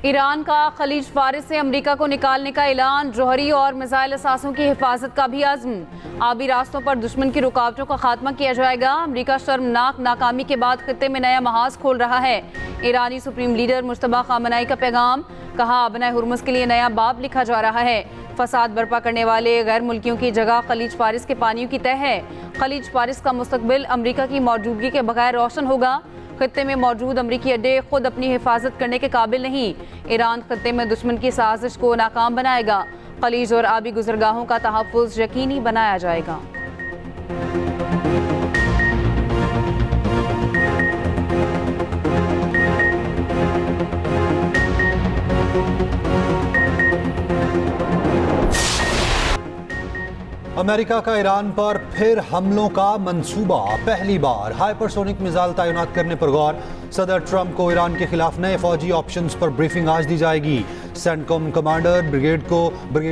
Iran का खलीज फारिस से America को निकालने का ऐलान, जौहरी और मिसाइल असासों की हिफाजत का भी आज़म। आबी रास्तों पर दुश्मन की रुकावटों का खात्मा किया जाएगा। अमेरिका शर्मनाक नाकामी के बाद खित्ते में नया महाज खोल रहा है। ईरानी सुप्रीम लीडर मुश्तबा खामनाई का पैगाम, कहा आबना हुर्मुज़ के लिए नया बाब लिखा जा रहा है। फसाद बर्पा करने वाले गैर मुल्कियों की जगह खलीज फारिस के पानियों की तय है। खलीज फारिस का मुस्तकबिल अमेरिका की मौजूदगी के बगैर रोशन होगा। खित्ते में मौजूद अमरीकी अड्डे खुद अपनी हिफाजत करने के काबिल नहीं। ईरान खित्ते में दुश्मन की साजिश को नाकाम बनाएगा। खलीज और आबी गुजरगाहों का तहफ़्फ़ुज़ यकीनी बनाया जाएगा। अमेरिका का ईरान पर फिर हमलों का मंसूबा, पहली बार हाइपरसोनिक मिसाइल तैनात करने पर गौर। सदर ट्रंप को ईरान के खिलाफ नए फौजी ऑप्शंस पर ब्रीफिंग आज दी जाएगी। CENTCOM commander brigade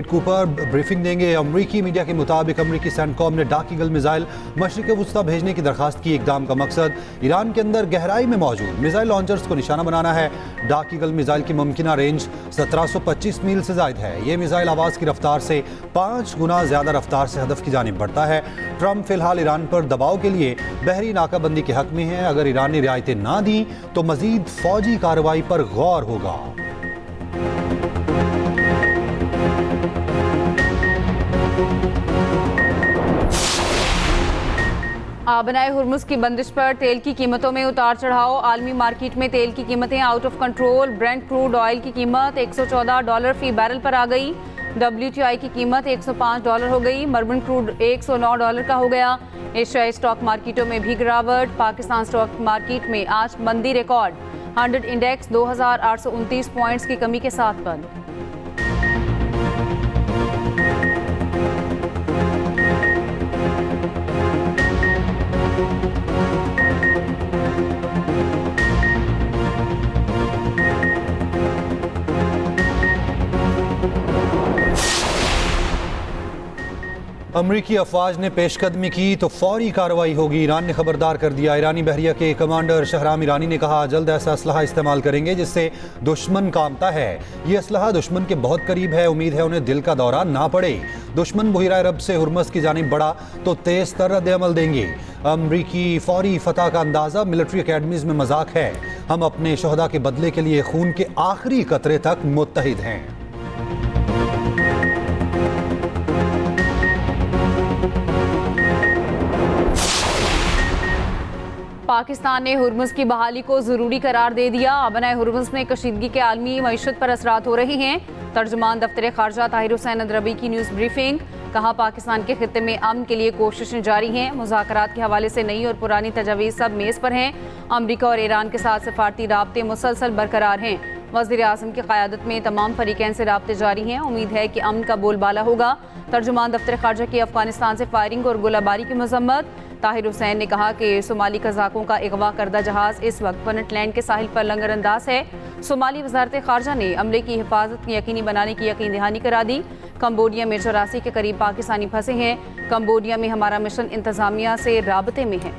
Cooper briefing देंगे। अमरीकी मीडिया के मुताबिक अमरीकी सेंटकॉम ने डार्क ईगल मिसाइल मशरिक़ वुस्ता भेजने की दरखास्त की। इक़दाम का मकसद ईरान के अंदर गहराई में मौजूद मिसाइल लॉन्चर्स को निशाना बनाना है। डार्क ईगल मिसाइल की मुमकिना रेंज 1725 मील से ज़ायद है। ये मिसाइल आवाज़ की रफ्तार से 5 गुना ज़्यादा रफ्तार से हदफ की जानिब बढ़ता है। ट्रंप फिलहाल ईरान पर दबाव के लिए बहरी नाकाबंदी के हक में है। अगर ईरान ने रियायतें ना दी तो मजीद फौजी कार्रवाई पर गौर होगा। आबनाए हुर्मुज़ की बंदिश पर तेल की कीमतों में उतार चढ़ाव। आलमी मार्केट में तेल की कीमतें out of control. Brent crude oil की कीमत $114 फी बैरल पर आ गई। WTI की कीमत $105 हो गई। मर्बन क्रूड $109 का हो गया। एशियाई स्टॉक मार्केटों में भी गिरावट। पाकिस्तान स्टॉक मार्केट में आज मंदी रिकॉर्ड। 100 इंडेक्स 2829 पॉइंट्स की कमी के साथ बंद। अमरीकी अफवाज ने पेशकदमी की तो फौरी कार्रवाई होगी। ईरान ने खबरदार कर दिया। ईरानी बहरिया के कमांडर शहराम ईरानी ने कहा, जल्द ऐसा असलहा इस्तेमाल करेंगे जिससे दुश्मन कांपता है। ये असलहा दुश्मन के बहुत करीब है। उम्मीद है उन्हें दिल का दौरा ना पड़े। दुश्मन बहिरा अरब से हुर्मुज़ की जानिब बढ़ा तो तेज तर रद्द अमल देंगे। अमरीकी फौरी फतह का अंदाजा मिलिट्री अकेडमीज में मजाक है। हम अपने शोहदा के बदले के लिए खून के आखिरी कतरे तक मुत्तहिद हैं। पाकिस्तान ने हुर्मुज़ की बहाली को ज़रूरी करार दे दिया। आबनाए हुर्मुज़ में कशीदगी के आलमी मईशत पर असरात हो रहे हैं। तर्जुमान दफ्तर खारजा ताहिर हुसैन अदरबी की न्यूज़ ब्रीफिंग, कहा पाकिस्तान के खित्ते में अमन के लिए कोशिशें जारी हैं। मुज़ाकरात के हवाले से नई और पुरानी तजावीज़ सब मेज़ पर हैं। अमरीका और ईरान के साथ सफारती राब्ते मुसलसल बरकरार हैं। वज़ीर आज़म की क़यादत में तमाम फरीक़ैन से राब्ते जारी हैं। उम्मीद है कि अमन का बोलबाला होगा। तर्जुमान दफ्तर खारजा की अफगानिस्तान से फायरिंग और गोलाबारी की मजम्मत। ताहिर हुसैन ने कहा कि सोमाली कज़ाकों का अगवा करदा जहाज़ इस वक्त पुंटलैंड के साहिल पर लंगर अंदाज है। सोमाली वज़ारत खारजा ने अमले की हिफाजत यकीनी बनाने की यकीन दहानी करा दी। कंबोडिया में 84 के करीब पाकिस्तानी फंसे हैं। कंबोडिया में हमारा मिशन इंतज़ामिया से राबते में है।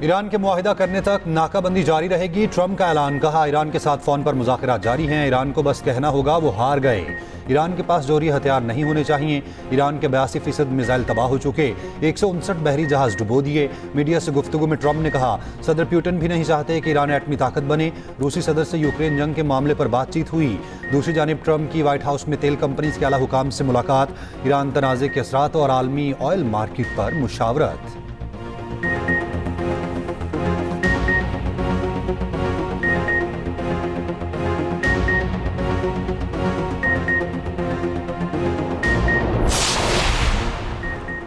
ईरान के मुआहिदा करने तक नाकाबंदी जारी रहेगी। ट्रंप का ऐलान, कहा ईरान के साथ फ़ोन पर मुज़ाकरात जारी हैं। ईरान को बस कहना होगा वो हार गए। ईरान के पास जोहरी हथियार नहीं होने चाहिए। ईरान के 82% मिसाइल तबाह हो चुके। 159 बहरी जहाज डुबो दिए। मीडिया से गुफ्तगू में ट्रंप ने कहा, सदर पुतिन भी नहीं चाहते कि ईरान एटमी ताकत बने। रूसी सदर से यूक्रेन जंग के मामले पर बातचीत हुई। दूसरी जानिब ट्रंप की व्हाइट हाउस में तेल कंपनीज के आला हुकाम से मुलाकात। ईरान तनाज़े के असरात और आलमी ऑयल मार्केट पर मुशावरत।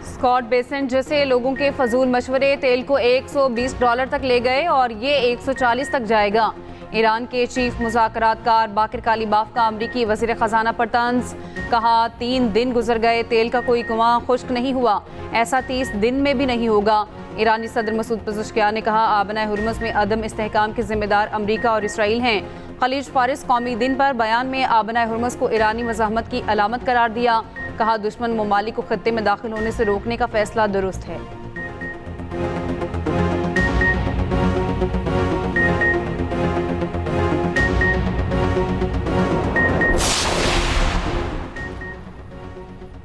स्कॉट बेसेंट जैसे लोगों के फजूल मशवरे तेल को $120 तक ले गए और ये 140 तक जाएगा। ईरान के चीफ मुज़ाकरातकार बाकिर कालीबाफ का अमरीकी वज़ीर ख़जाना पर तंज, कहा 3 दिन गुजर गए, तेल का कोई कुआं खुश्क नहीं हुआ, ऐसा 30 दिन में भी नहीं होगा। ईरानी सदर मसूद पेज़ेश्कियान ने कहा, आबनाए हुर्मुज़ में अदम इस्तेहकाम के जिम्मेदार अमरीका और इसराइल हैं। खलीज फारिस कौमी दिन पर बयान में आबनाए हुर्मुज़ को ईरानी मज़ाहमत की अलामत करार दिया। कहा दुश्मन ममालिक को खत्ते में दाखिल होने से रोकने का फैसला दुरुस्त है।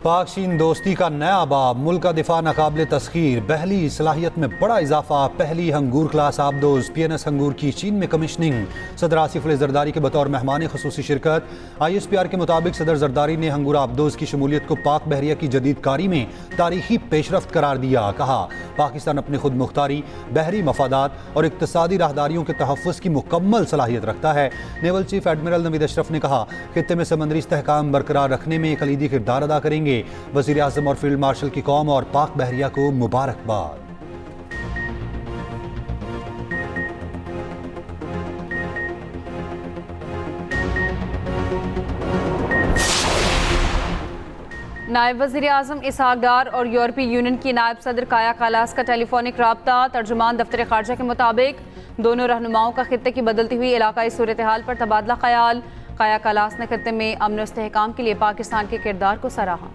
पाक चीन दोस्ती का नया बाब, मुल्क का दिफा नाकाबिले तस्खीर, बहली सलाहियत में बड़ा इजाफा, पहली हंगूर क्लास आबदोज PNS हंगूर की चीन में कमिश्निंग, सदर आसिफ अली जरदारी के बतौर मेहमान खसूसी शिरकत। ISPR के मुताबिक सदर जरदारी ने हंगूर आबदोज की शमूलियत को पाक बहरिया की जदीदकारी में तारीखी पेशरफ्त करार दिया। कहा पाकिस्तान अपने खुद मुख्तारी, बहरी मफादात और इक्तसादी राहदारियों के तहफ़्फ़ुज़ की मुकम्मल सलाहियत रखता है। Naval chief admiral Naveed Ashraf ने कहा खित्ते में समंदरी इस्तेहकाम बरकरार रखने में कलीदी किरदार अदा करेंगे। वज़ीर आज़म और फील्ड मार्शल की कौम और पाक बहरिया को मुबारकबाद। नायब वज़ीर आज़म इसहाक डार और यूरोपीय यूनियन की नायब सदर काया कालास का टेलीफोनिक राब्ता। तर्जुमान दफ्तर खारजा के मुताबिक दोनों रहनुमाओं का खित्ते की बदलती हुई इलाकाई सूरत हाल पर तबादला ख्याल। काया कालास ने खित्ते में अमन और इस्तेहकाम के लिए पाकिस्तान के किरदार को सराहा।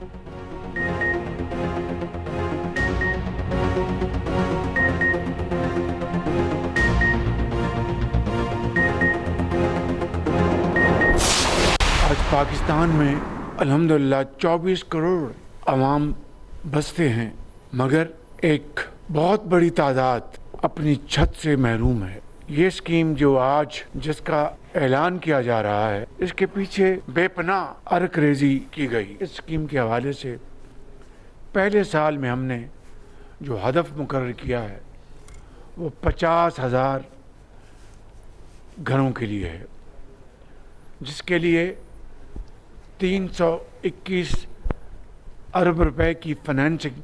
आज पाकिस्तान में अल्हम्दुलिल्लाह 24 करोड़ अवाम बसते हैं, मगर एक बहुत बड़ी तादाद अपनी छत से महरूम है। ये स्कीम जो आज जिसका ऐलान किया जा रहा है, इसके पीछे बेपनाह अरकरेजी की गई। इस स्कीम के हवाले से पहले साल में हमने जो हदफ मुकर्रर किया है वो 50,000 घरों के लिए है, जिसके लिए 321 अरब रुपए की फाइनेंसिंग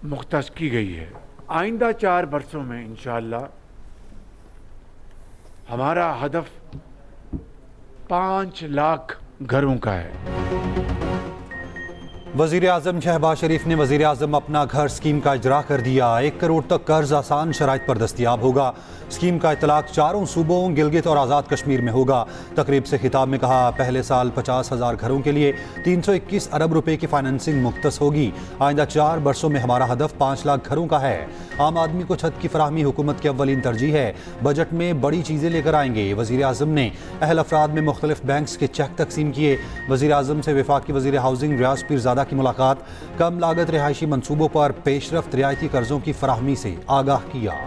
मुख्तस की गई है। आइंदा 4 बरसों में इंशाअल्लाह हमारा हदफ 5 लाख घरों का है। वज़ीर आज़म शहबाज शरीफ ने वज़ीर आज़म अपना घर स्कीम का इजरा कर दिया। 1 करोड़ तक कर्ज आसान शराइत पर दस्तियाब होगा। स्कीम का इतलाक 4 सूबों गिलगित और आज़ाद कश्मीर में होगा। तकरीब से खिताब में कहा पहले साल 50,000 घरों के लिए 321 अरब रुपए की फाइनेंसिंग मुख्तस होगी। आइंदा 4 बरसों में हमारा हदफ 5 लाख घरों का है। आम आदमी को छत की फराहमी हुकूमत की अव्वलीन तरजीह है। बजट में बड़ी चीज़ें लेकर आएंगे। वज़ीर आज़म ने अहल अफराद में मुख्तलिफ बैंक्स के चेक तकसीम किए। वज़ीर आज़म से वफाकी वज़ीर हाउसिंग रियाज पीरज़ादा की मुलाकात। कम लागत रिहायशी मनसूबों पर पेशरफ्त रियायती कर्जों की फराहमी से आगाह किया।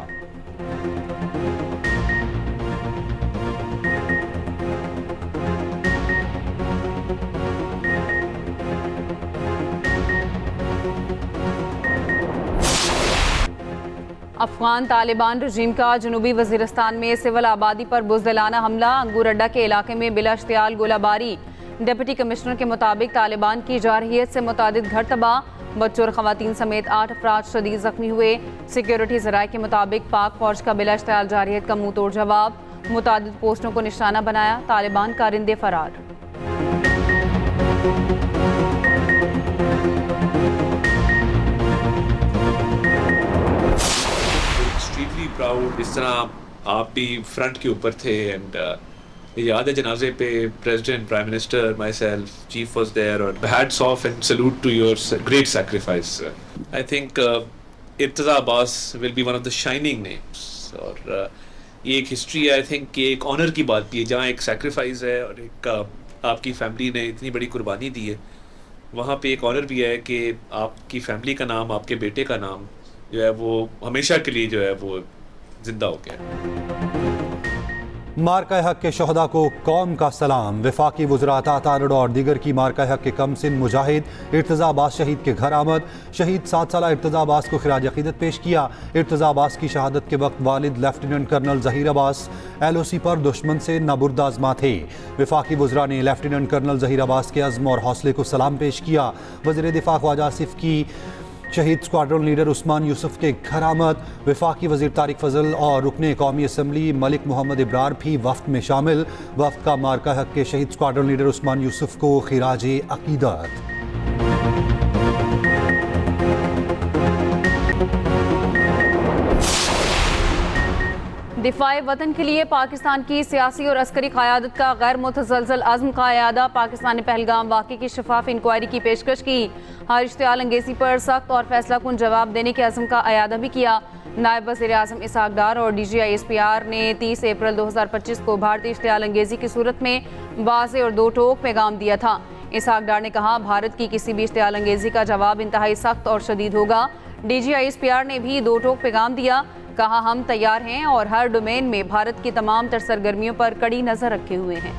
अफगान तालिबान रजीम का जनूबी वज़ीरिस्तान में सिविल आबादी पर बुज़दिलाना हमला। अंगूर अड्डा के इलाके में बिला इश्तियाल गोलाबारी। डिप्टी कमिश्नर के मुताबिक तालिबान की जारहियत से मुतादिद घर तबाह। बच्चों और ख़वातीन समेत 8 अफराद शदीद ज़ख्मी हुए। सिक्योरिटी ज़राए के मुताबिक पाक फौज का बिला इश्तियाल जारहियत का मुंह तोड़ जवाब। मुतादिद पोस्टों को निशाना बनाया। तालिबान कारिंदे फरार। एक्सट्रीमली प्राउड, इस तरह आप भी फ्रंट के ऊपर थे। एंड याद है जनाजे पे president, prime minister, my self, chief was there, और hats off and salute to your great sacrifice. I think Irtaza Abbas will be one of the shining names. और ये एक हिस्ट्री है, आई थिंक कि एक ऑनर की बात भी है, जहाँ एक सैक्रिफाइस है और एक आपकी फैमिली ने इतनी बड़ी कुर्बानी दी है, वहाँ पे एक ऑनर भी है कि आपकी फैमिली का नाम, आपके बेटे का नाम जो है वो हमेशा के लिए जो है वो जिंदा हो गया। मार्का हक के शहदा को कौम का सलाम। वफाकी वज़रा तारड़ और दीगर की मार्का हक के कमसिन मुजाहिद इर्तज़ा अब्बास शहीद के घर आमद। शहीद 7 साला इर्तज़ा अब्बास को खिराज अक़ीदत पेश किया। इर्तज़ा अब्बास की शहादत के वक्त वालिद lieutenant colonel Zaheer Abbas LOC पर दुश्मन से नाबुर्द आज़मा थे। वफाकी वज़रा ने लेफ्टिनेंट कर्नल ज़हीर अब्बास के अज़्म और हौसले को सलाम पेश किया। वज़ीर दिफ़ा ख्वाजा आसिफ की शहीद स्क्वाड्रन लीडर उस्मान यूसुफ के घर आमद। वफाकी वज़ीर तारिक फजल और रुकने कौमी असम्बली मलिक मोहम्मद इब्रार भी वफ्द में शामिल। वफ्द का मार्का हक के शहीद स्क्वाड्रन लीडर उस्मान यूसुफ को खिराज अक़ीदत। दिफाए वतन के लिए पाकिस्तान की सियासी और अस्करी क़यादत का गैर मुतज़लज़ल अज़्म का अयादा। पाकिस्तान ने पहलगाम वाक़े की शफाफ इंक्वायरी की पेशकश की। हर इश्तियाल अंगेज़ी पर सख्त और फैसला कुन जवाब देने के अज़्म का अयादा भी किया। नायब वज़ीर आज़म इसहाक डार और DGI-SPR ने 30 अप्रैल 2025 को भारतीय इश्तियाल अंगेज़ी की सूरत में वाज़ेह और दो टोक पैगाम दिया था। इसहाक डार ने कहा, भारत की किसी भी इश्तियाल अंगेज़ी का जवाब इंतहाई सख्त और शदीद होगा। DGI-SPR ने भी दो टोक पैगाम दिया। कहा, हम तैयार हैं और हर डोमेन में भारत की तमाम तर सरगर्मियों पर कड़ी नज़र रखे हुए हैं।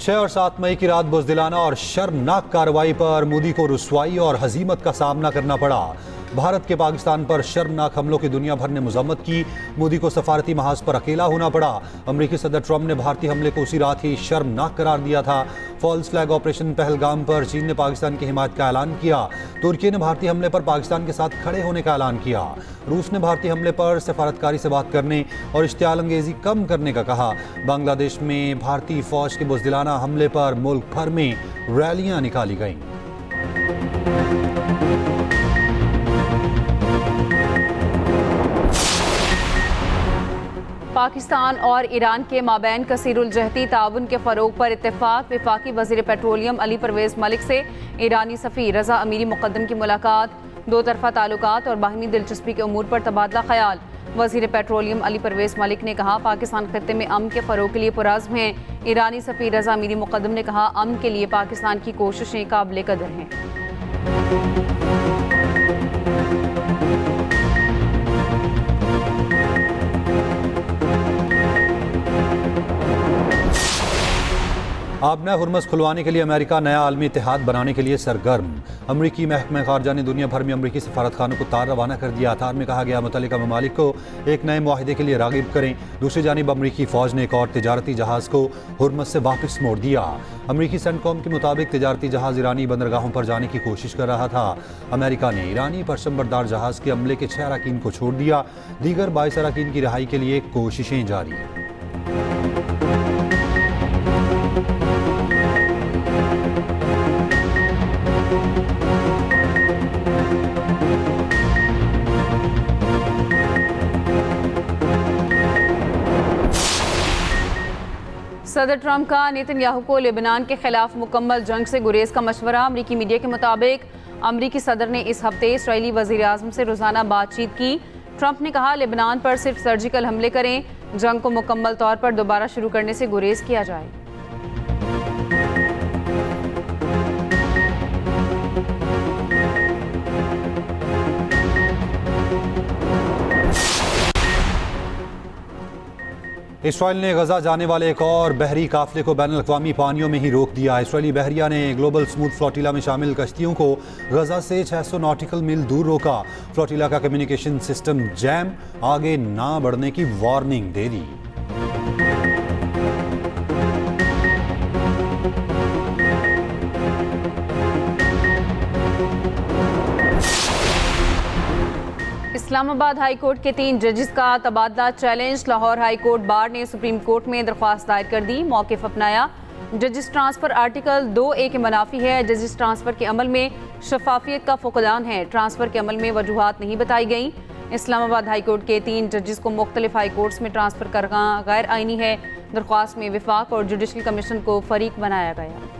6 और 7 मई की रात बुज़दिलाना और शर्मनाक कार्रवाई पर मोदी को रुसवाई और हजीमत का सामना करना पड़ा। भारत के पाकिस्तान पर शर्मनाक हमलों की दुनिया भर ने मजम्मत की। मोदी को सफारती महाज पर अकेला होना पड़ा। अमरीकी सदर ट्रंप ने भारतीय हमले को उसी रात ही शर्मनाक करार दिया था। फॉल्स फ्लैग ऑपरेशन पहलगाम पर चीन ने पाकिस्तान की हिमायत का ऐलान किया। तुर्की ने भारतीय हमले पर पाकिस्तान के साथ खड़े होने का ऐलान किया। रूस ने भारतीय हमले पर सफारतकारी से बात करने और इश्तियाल अंगेजी कम करने का कहा। बांग्लादेश में भारतीय फौज के बुज़दिलाना हमले पर मुल्क भर में रैलियां निकाली गईं। पाकिस्तान और ईरान के माबैन कसीरुल जहती ताउन के फ़रोग पर इत्तेफाक। वफाकी वज़ीर पेट्रोलियम अली परवेज़ मलिक से ईरानी सफ़ीर रज़ा अमीरी मुक़द्दम की मुलाकात। दो तरफ़ा ताल्लुकात और बाहमी दिलचस्पी के उमूर पर तबादला ख्याल। वज़ीर पेट्रोलियम अली परवेज़ मलिक ने कहा, पाकिस्तान खत्ते में अमन के फ़रोग के लिए पुरअज़्म हैं। ईरानी सफ़ीर रज़ा अमीरी मुक़द्दम ने कहा, अमन के लिए पाकिस्तान की कोशिशें काबिल कदर हैं। अब नया हुर्मस खुलवाने के लिए अमेरिका नया आलमी इत्तेहाद बनाने के लिए सरगर्म। अमरीकी महकमा खारजा ने दुनिया भर में अमरीकी सफारतखानों को तार रवाना कर दिया। तार में कहा गया, मुतल्लिका ममालिक को एक नए मुआहिदे के लिए रागिब करें। दूसरी जानिब अमरीकी फ़ौज ने एक और तिजारती जहाज़ को हुर्मस से वापस मोड़ दिया। अमरीकी सेंटकॉम के मुताबिक तिजारती जहाज़ ईरानी बंदरगाहों पर जाने की कोशिश कर रहा था। अमेरिका ने ईरानी परचमबरदार जहाज़ के अमले के 6 अरकान को छोड़ दिया। दीगर 22 अरकान की रिहाई के लिए कोशिशें जारी। सदर ट्रंप का नेतन्याहू को लेबनान के खिलाफ मुकम्मल जंग से गुरेज का मशवरा। अमरीकी मीडिया के मुताबिक अमरीकी सदर ने इस हफ्ते इसराइली वज़ीर आज़म से रोज़ाना बातचीत की। ट्रंप ने कहा, लेबनान पर सिर्फ सर्जिकल हमले करें, जंग को मुकम्मल तौर पर दोबारा शुरू करने से गुरेज किया जाए। इसराइल ने गजा जाने वाले एक और बहरी काफिले को बैनुल अक़वामी पानियों में ही रोक दिया। इसराइली बहरिया ने ग्लोबल स्मूथ फ्लोटिला में शामिल कश्तियों को गजा से 600 नॉटिकल मील दूर रोका। फ्लोटिला का कम्युनिकेशन सिस्टम जैम, आगे ना बढ़ने की वार्निंग दे दी। इस्लामाबाद हाई कोर्ट के 3 जजेस का तबादला challenge. Lahore high court bar ने सुप्रीम कोर्ट में दरख्वास्त दायर कर दी, मौक़िफ़ अपनाया। जजेस ट्रांसफ़र आर्टिकल 2A के मुनाफी है। जजेस ट्रांसफ़र के अमल में शफाफियत का फुक़दान है। ट्रांसफ़र के अमल में वजूहात नहीं बताई गई। इस्लामाबाद हाई कोर्ट के 3 जजेस को मुख्तलिफ हाई कोर्ट्स में ट्रांसफ़र करना गैर आइनी है। दरख्वास्त में विफाक और जुडिशल कमीशन को फरीक बनाया गया।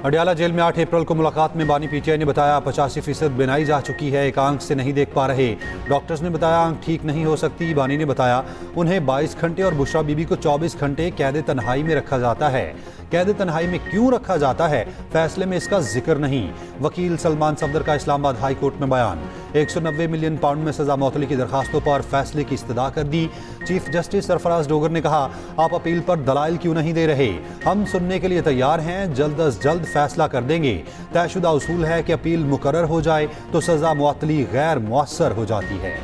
अडयाला जेल में 8 अप्रैल को मुलाकात में बानी PTI ने बताया, 85% बिनाई जा चुकी है, एक आंख से नहीं देख पा रहे। डॉक्टर्स ने बताया आंख ठीक नहीं हो सकती। बानी ने बताया उन्हें 22 घंटे और बुशरा बीबी को 24 घंटे कैद तन्हाई में रखा जाता है। कैद तन्हाई में क्यों रखा जाता है, फैसले में इसका जिक्र नहीं। वकील सलमान सफदर का इस्लामाबाद हाई कोर्ट में बयान। 190 मिलियन पाउंड में सजा मौतली की दरखास्तों पर फैसले की इस्तदा कर दी। चीफ जस्टिस सरफराज डोगर ने कहा, आप अपील पर दलाइल क्यों नहीं दे रहे, हम सुनने के लिए तैयार हैं, जल्द अज जल्द फैसला कर देंगे। तयशुदा उसूल है कि अपील मुकर्रर हो जाए तो सजा मुअत्तली गैर मुअस्सर हो जाती है।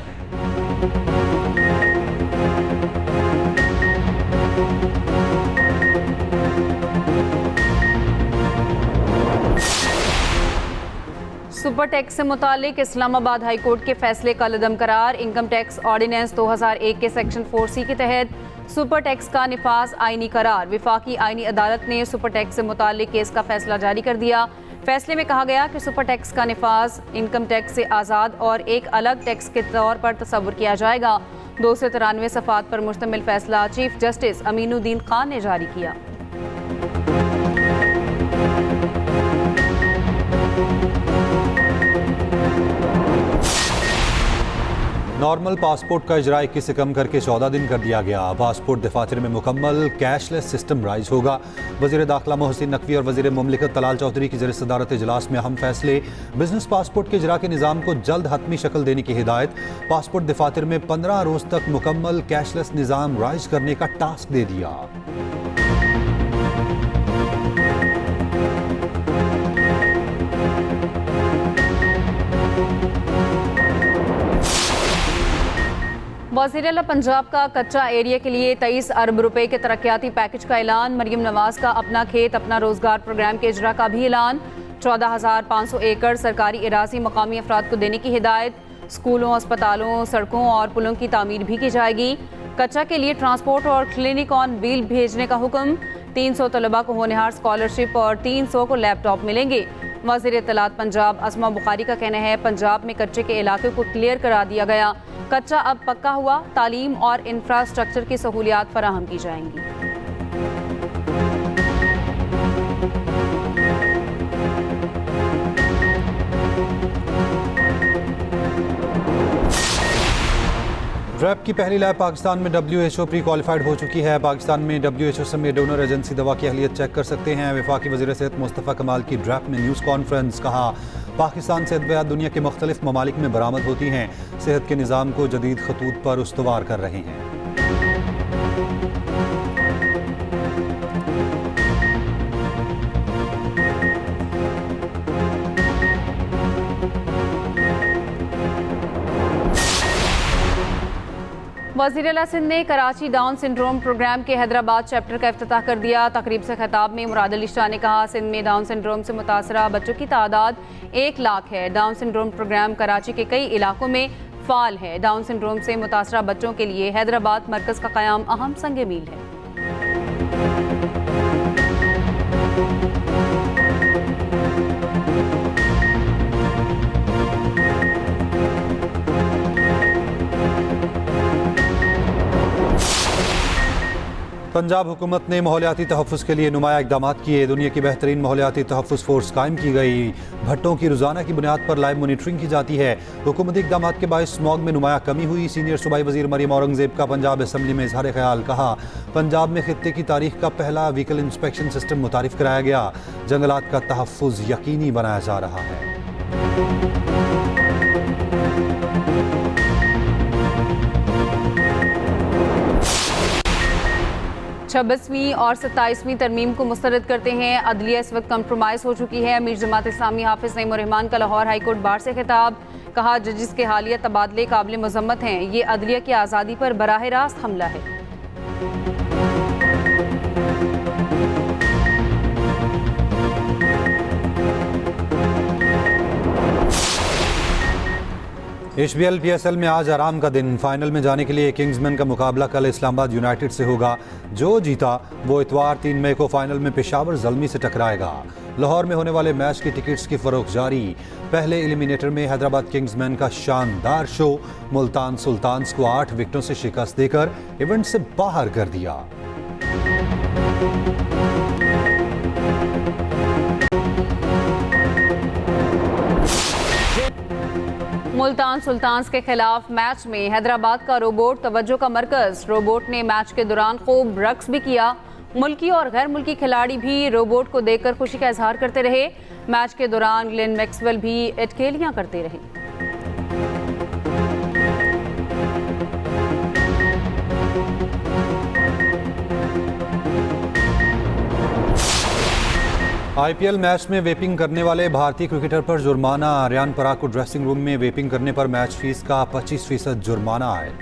सुपर टैक्स से मुतालिक इस्लामाबाद हाई कोर्ट के फैसले का लदम करार। इनकम टैक्स ऑर्डिनेंस 2001 के सेक्शन 4C के तहत सुपर टैक्स का निफाज आईनी करार। विफाकी आईनी अदालत ने सुपर टैक्स से मुतालिक केस का फैसला जारी कर दिया। फैसले में कहा गया कि सुपर टैक्स का निफाज इनकम टैक्स से आज़ाद और एक अलग टैक्स के तौर पर तस्वुर किया जाएगा। 293 सफ़ात पर मुश्तमिल फैसला चीफ जस्टिस अमीनुद्दीन खान ने जारी किया। नॉर्मल पासपोर्ट का इजरा 21 से कम करके 14 दिन कर दिया गया। पासपोर्ट दफातर में मुकम्मल कैशलेस सिस्टम राइज होगा। वज़ीर दाखिला मोहसिन नकवी और वज़ीर मुमलिकत तलाल चौधरी की ज़रिए सदारत इजलास में अहम फैसले। बिजनेस पासपोर्ट के इजरा के निज़ाम को जल्द हतमी शक्ल देने की हिदायत। पासपोर्ट दफातर में 15 रोज़ तक मुकम्मल कैशलेस निज़ाम राइज करने का टास्क दे दिया। वज़ीर आला पंजाब का कच्चा एरिया के लिए 23 अरब रुपए के तरक्याती पैकेज का ऐलान। मरियम नवाज का अपना खेत अपना रोजगार प्रोग्राम के इजरा का भी ऐलान। 14,500 एकड़ सरकारी इराज़ी मकामी अफराद को देने की हिदायत। स्कूलों, अस्पतालों, सड़कों और पुलों की तामीर भी की जाएगी। कच्चा के लिए ट्रांसपोर्ट और क्लिनिक ऑन व्हील भेजने का हुक्म। 300 तलबा को होनहार स्कॉलरशिप और 300 को लैपटॉप मिलेंगे। वज़ीर इत्तलात पंजाब अस्मा बुखारी का कहना है पंजाब में कच्चे के इलाके को क्लियर करा दिया गया। कच्चा अब पक्का हुआ। तालीम और इंफ्रास्ट्रक्चर की सहूलियात फराहम की जाएंगी। रैप की पहली लैब पाकिस्तान में WHO प्री क्वालिफाइड हो चुकी है। पाकिस्तान में WHO समेत डोनर एजेंसी दवा की अहलियत चेक कर सकते हैं। वफाकी वज़ीर सेहत मुस्तफ़ा कमाल की ड्रैप में न्यूज़ कॉन्फ्रेंस। कहा पाकिस्तान से अद्वियात दुनिया के मुख्तलिफ ममालिक में बरामद होती हैं। सेहत के निज़ाम को जदीद खतूत पर उस्तवार कर रहे हैं। वज़ीर आला सिंध ने कराची डाउन सिंड्रोम प्रोग्राम के हैदराबाद चैप्टर का इफ्तिताह कर दिया। तकरीब से खिताब में मुराद अली शाह ने कहा सिंध में डाउन सिंड्रोम से मुतासरा बच्चों की तादाद 1 लाख है। डाउन सिंड्रोम प्रोग्राम कराची के कई इलाकों में फ़ाल है। डाउन सिंड्रोम से मुतासरा बच्चों के लिए हैदराबाद मरकज़ का क़याम अहम संग मील है। पंजाब हुकूमत ने माहौलियाती तहफ़्फ़ुज़ के लिए नुमाया इक़दाम किए। दुनिया की बेहतरीन माहौलियाती तहफ़्फ़ुज़ फोर्स कायम की गई। भट्टों की रोज़ाना की बुनियाद पर लाइव मॉनिटरिंग की जाती है। हुकूमती इक़दाम के बायस स्मॉग में नुमाया कमी हुई। सीनियर सूबाई वज़ीर मरियम औरंगज़ेब का पंजाब असम्बली में इज़हार ख्याल। कहा पंजाब में खित्ते की तारीख का पहला व्हीकल इंस्पेक्शन सिस्टम मुतारिफ़ कराया गया। जंगलात का तहफ़्फ़ुज़ यकीनी बनाया जा रहा है। 26वीं और 27वीं तरमीम को मुस्तरद करते हैं। अदलिया इस वक्त कंप्रोमाइज़ हो चुकी है। अमीर जमात इस्लामी हाफिज़ नईम रहमान का लाहौर हाई कोर्ट बार से खिताब। कहा जजिस के हालिया तबादले काबिल मज़म्मत हैं। ये अदलिया की आज़ादी पर बराह रास्त हमला है। HBL PSL में आज आराम का दिन। फाइनल में जाने के लिए किंग्समैन का मुकाबला कल इस्लामाबाद यूनाइटेड से होगा। जो जीता वो इतवार 3 मई को फाइनल में पेशावर ज़ल्मी से टकराएगा। लाहौर में होने वाले मैच की टिकट्स की फरोख्त जारी। पहले एलिमिनेटर में हैदराबाद किंग्समैन का शानदार शो। मुल्तान सुल्तान्स को 8 विकेटों से शिकस्त देकर इवेंट से बाहर कर दिया। मुल्तान सुल्तान्स के खिलाफ मैच में हैदराबाद का रोबोट तवज्जो का मरकज। रोबोट ने मैच के दौरान खूब रक्स भी किया। मुल्की और गैर मुल्की खिलाड़ी भी रोबोट को देखकर खुशी का इजहार करते रहे। मैच के दौरान ग्लेन मैक्सवेल भी अटकेलियां करते रहे। IPL मैच में वेपिंग करने वाले भारतीय क्रिकेटर पर जुर्माना। रियान पराग को ड्रेसिंग रूम में वेपिंग करने पर मैच फीस का 25% जुर्माना आए।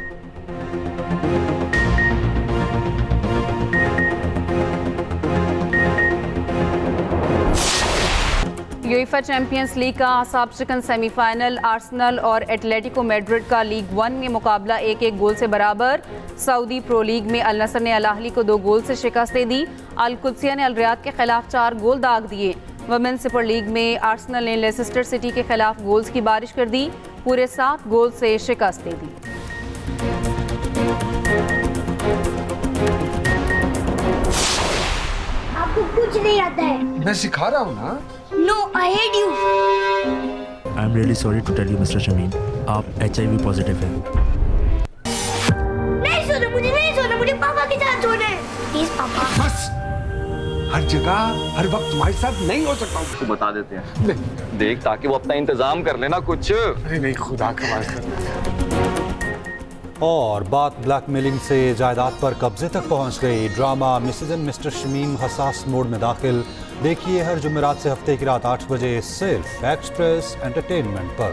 यूएफा चैंपियंस लीग का असाब चिकन सेमीफाइनल, आर्सेनल और एटलेटिको मैड्रिड का लीग 1 में मुकाबला 1-1 गोल से बराबर। सऊदी प्रो लीग में अल नसर ने अल अहली को 2 गोल से शिकस्त दे दी। अल कुद्सिया ने अल रियाद के खिलाफ 4 गोल दाग दिए। वुमेन्स सुपर लीग में आर्सेनल ने लेसेस्टर सिटी के खिलाफ गोल्स की बारिश कर दी, पूरे 7 गोल से शिकस्त दे दी। आपको कुछ नहीं आता है। मैं सिखा रहा हूँ ना। No, I hate you. I am really sorry to tell you mister Shameen, आप HIV पॉजिटिव हैं। नहीं सोना मुझे पापा के साथ सोना है। प्लीज पापा। बस, हर जगह हर वक्त तुम्हारे साथ नहीं हो सकता हूँ। तो बता देते हैं, देख ताकि वो अपना इंतजाम कर लेना कुछ। अरे नहीं, खुदा का वास्ता। और बात ब्लैकमेलिंग से जायदाद पर कब्जे तक पहुंच गई। Drama mrs and mr Shamim हसास मोड में दाखिल। देखिए हर जुमेरात से हफ्ते की रात 8 बजे सिर्फ एक्सप्रेस एंटरटेनमेंट पर।